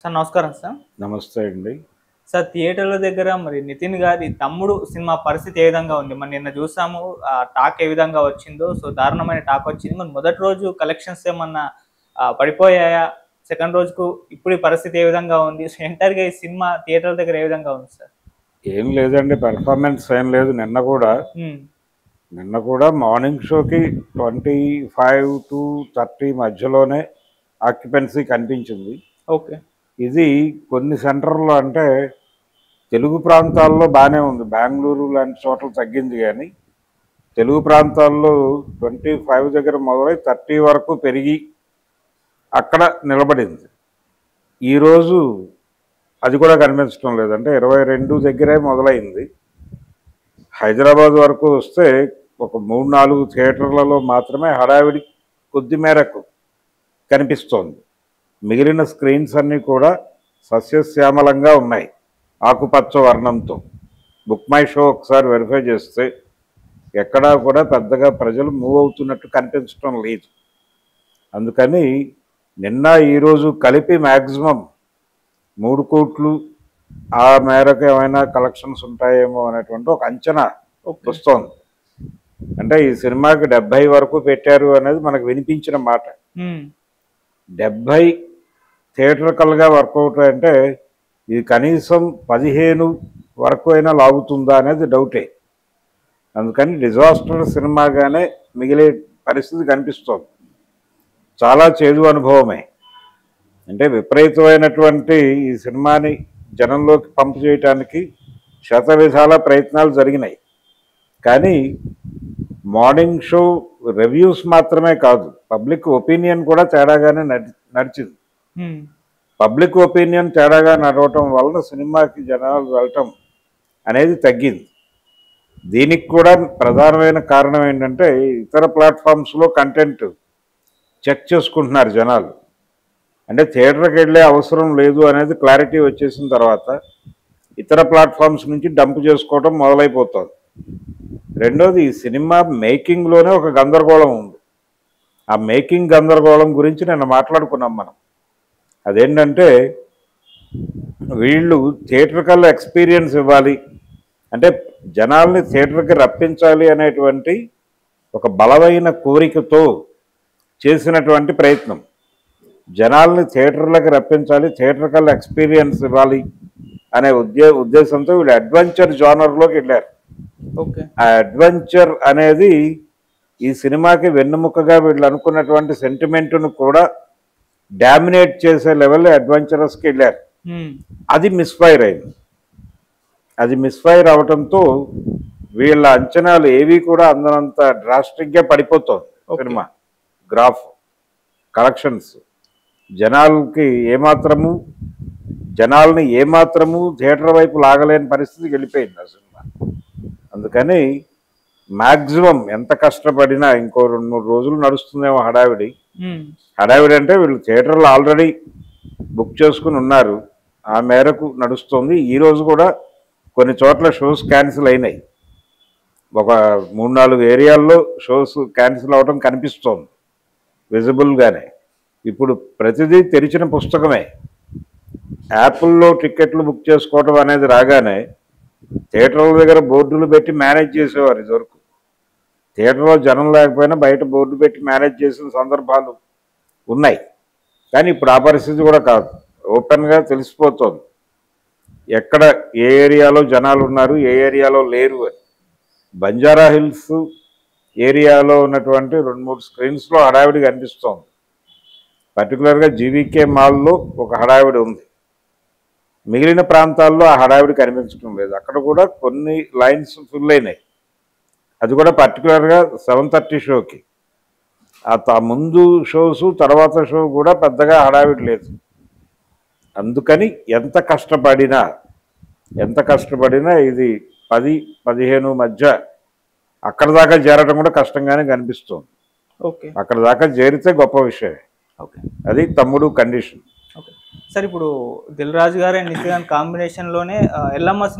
Sir నమస్కారం sir. నమస్తే అండి. సార్ థియేటర్ల దగ్గర మరి 'నితిన్' గారి 'తమ్ముడు' సినిమా పరిస్థితి ఏ విధంగా ఉంది? మరి నిన్న చూసాము టాక్ ఏ విధంగా వచ్చిందో. సో దారుణమైన టాక్ వచ్చింది. మరి మొదటి రోజు కలెక్షన్స్ ఏమన్నా పడిపోయాయా? సెకండ్ రోజుకు ఇప్పుడు ఈ పరిస్థితి ఏ విధంగా ఉంది? సో ఎంటైర్‌గా ఈ సినిమా థియేటర్ల దగ్గర ఏ విధంగా ఉంది సార్? ఏం లేదండి, పెర్ఫార్మెన్స్ ఏం లేదు. నిన్న కూడా మార్నింగ్ షోకి 25-30 మధ్యలోనే ఆక్యుపెన్సీ కనిపించింది. ఓకే. ఇది కొన్ని సెంటర్లో అంటే తెలుగు ప్రాంతాల్లో బాగానే ఉంది. బెంగళూరు లాంటి చోట్ల తగ్గింది, కానీ తెలుగు ప్రాంతాల్లో 25 దగ్గర మొదలై 30 వరకు పెరిగి అక్కడ నిలబడింది. ఈరోజు అది కూడా కనిపించడం లేదంటే 22 దగ్గరే మొదలైంది. హైదరాబాద్ వరకు వస్తే ఒక 3-4 థియేటర్లలో మాత్రమే హడావిడి కొద్ది మేరకు కనిపిస్తోంది. మిగిలిన స్క్రీన్స్ అన్నీ కూడా సస్యశ్యామలంగా ఉన్నాయి, ఆకుపచ్చ వర్ణంతో. బుక్ మై షో ఒకసారి వెరిఫై చేస్తే ఎక్కడా కూడా పెద్దగా ప్రజలు మూవ్ అవుతున్నట్టు కనిపించడం లేదు. అందుకని నిన్న ఈరోజు కలిపి మ్యాక్సిమం 3 కోట్లు ఆ మేరకు ఏమైనా కలెక్షన్స్ ఉంటాయేమో అనేటువంటి ఒక అంచనా వస్తోంది. అంటే ఈ సినిమాకి 70 వరకు పెట్టారు అనేది మనకు వినిపించిన మాట. 70 థియేటర్కల్గా వర్కౌట్ అంటే ఇది కనీసం 15 వరకు అయినా లాగుతుందా అనేది డౌటే. అందుకని డిజాస్టర్ సినిమాగానే మిగిలే పరిస్థితి కనిపిస్తోంది. చాలా చేదు అనుభవమే. అంటే విపరీతమైనటువంటి ఈ సినిమాని జనంలోకి పంపు చేయటానికి శతవిధాల ప్రయత్నాలు జరిగినాయి. కానీ మార్నింగ్ షో రివ్యూస్ మాత్రమే కాదు, పబ్లిక్ ఒపీనియన్ కూడా తేడాగానే నడిచింది. పబ్లిక్ ఒపీనియన్ తేడాగా నడవటం వలన సినిమాకి జనాలు వెళ్ళటం అనేది తగ్గింది. దీనికి కూడా ప్రధానమైన కారణం ఏంటంటే ఇతర ప్లాట్ఫామ్స్లో కంటెంట్ చెక్ చేసుకుంటున్నారు జనాలు. అంటే థియేటర్కి వెళ్ళే అవసరం లేదు అనేది క్లారిటీ వచ్చేసిన తర్వాత ఇతర ప్లాట్ఫామ్స్ నుంచి డంప్ చేసుకోవడం మొదలైపోతుంది. రెండోది, ఈ సినిమా మేకింగ్లోనే ఒక గందరగోళం ఉంది. ఆ మేకింగ్ గందరగోళం గురించి నిన్న మాట్లాడుకున్నాం మనం. అదేంటంటే వీళ్ళు థియేటర్కల్ ఎక్స్పీరియన్స్ ఇవ్వాలి అంటే జనాల్ని థియేటర్కి రప్పించాలి అనేటువంటి ఒక బలమైన కోరికతో చేసినటువంటి ప్రయత్నం. జనాల్ని థియేటర్లకు రప్పించాలి, థియేటర్కల్ ఎక్స్పీరియన్స్ ఇవ్వాలి అనే ఉద్దేశంతో వీళ్ళు అడ్వెంచర్ జానర్లోకి వెళ్ళారు. ఓకే. ఆ అడ్వెంచర్ అనేది ఈ సినిమాకి వెన్నెముకగా వీళ్ళు అనుకున్నటువంటి సెంటిమెంట్ను కూడా డామినేట్ చేసే లెవెల్లో అడ్వెంచరస్కి వెళ్ళారు. అది మిస్ఫైర్ అయింది. అది మిస్ఫైర్ అవడంతో వీళ్ళ అంచనాలు ఏవి కూడా అందనంత డ్రాస్టిక్గా పడిపోతుంది సినిమా గ్రాఫ్, కలెక్షన్స్. జనాల్ని ఏమాత్రము థియేటర్ వైపు లాగలేని పరిస్థితికి వెళ్ళిపోయింది ఆ సినిమా. అందుకని మ్యాక్సిమం ఎంత కష్టపడినా ఇంకో 2-3 రోజులు నడుస్తుందేమో హడావిడి అంటే వీళ్ళు థియేటర్లు ఆల్రెడీ బుక్ చేసుకుని ఉన్నారు, ఆ మేరకు నడుస్తుంది. ఈరోజు కూడా కొన్ని చోట్ల షోస్ క్యాన్సిల్ అయినాయి. ఒక 3-4 ఏరియాల్లో షోస్ క్యాన్సిల్ అవడం కనిపిస్తోంది విజిబుల్గానే. ఇప్పుడు ప్రతిదీ తెరిచిన పుస్తకమే. యాప్ల్లో టికెట్లు బుక్ చేసుకోవడం అనేది రాగానే థియేటర్ల దగ్గర బోర్డులు పెట్టి మేనేజ్ చేసేవారు ఇదివరకు. థియేటర్లో జనం లేకపోయినా బయట బోర్డు పెట్టి మేనేజ్ చేసిన సందర్భాలు ఉన్నాయి. కానీ ఇప్పుడు ఆ పరిస్థితి కూడా కాదు, ఓపెన్గా తెలిసిపోతుంది ఎక్కడ ఏ ఏరియాలో జనాలు ఉన్నారు, ఏ ఏరియాలో లేరు అని. బంజారా హిల్స్ ఏరియాలో ఉన్నటువంటి 2-3 స్క్రీన్స్లో హడావిడి కనిపిస్తోంది. పర్టికులర్గా జీవీకే మాల్లో ఒక హడావిడి ఉంది. మిగిలిన ప్రాంతాల్లో ఆ హడావిడి కనిపించడం లేదు. అక్కడ కూడా కొన్ని లైన్స్ ఫుల్ అయినాయి. అది కూడా పర్టికులర్గా 7:30 షోకి. ఆ ముందు షోస్ తర్వాత షో కూడా పెద్దగా హడావిడి లేదు. అందుకని ఎంత కష్టపడినా ఇది 10-15 మధ్య అక్కడ దాకా చేరడం కూడా కష్టంగానే కనిపిస్తుంది. ఓకే. అక్కడ దాకా చేరితే గొప్ప విషయమే. ఓకే. అది తమ్ముడు కండిషన్. ఓకే సార్, ఇప్పుడు దిల్ రాజు గారు అండ్ నితిన్ కాంబినేషన్లోనే ఎల్లమ్మ